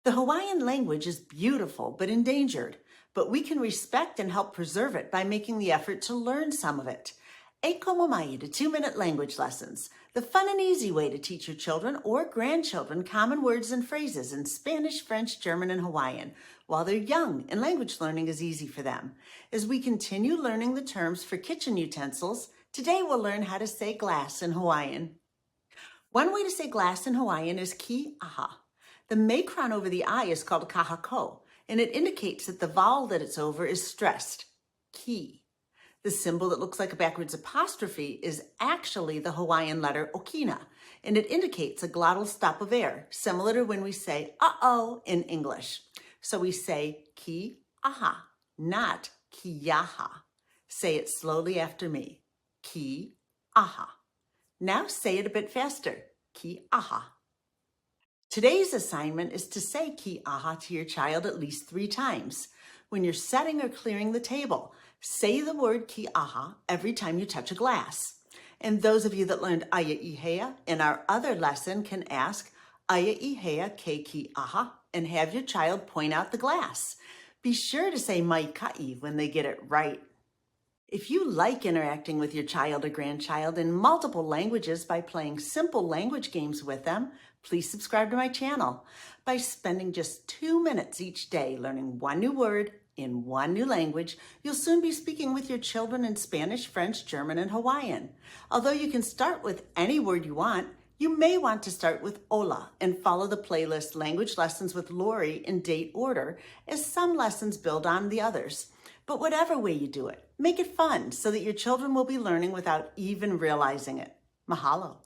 The Hawaiian language is beautiful but endangered, but we can respect and help preserve it by making the effort to learn some of it. E como mai to 2-minute language lessons, the fun and easy way to teach your children or grandchildren common words and phrases in Spanish, French, German, and Hawaiian while they're young and language learning is easy for them. As we continue learning the terms for kitchen utensils, today we'll learn how to say glass in Hawaiian. One way to say glass in Hawaiian is Kīʻaha. The macron over the I is called kahako, and it indicates that the vowel that it's over is stressed, ki. The symbol that looks like a backwards apostrophe is actually the Hawaiian letter okina, and it indicates a glottal stop of air, similar to when we say uh-oh in English. So we say Kīʻaha, not Kīʻaha. Say it slowly after me. Kīʻaha. Now say it a bit faster. Kīʻaha. Today's assignment is to say Kīʻaha to your child at least 3 times. When you're setting or clearing the table, say the word Kīʻaha every time you touch a glass. And those of you that learned Aya Ihea in our other lesson can ask Aya Ihea ke Kīʻaha and have your child point out the glass. Be sure to say Maikai when they get it right. If you like interacting with your child or grandchild in multiple languages by playing simple language games with them, please subscribe to my channel. By spending just 2 minutes each day learning one new word in one new language, you'll soon be speaking with your children in Spanish, French, German, and Hawaiian. Although you can start with any word you want, you may want to start with Ola and follow the playlist Language Lessons with Lori in date order, as some lessons build on the others. But whatever way you do it, make it fun so that your children will be learning without even realizing it. Mahalo.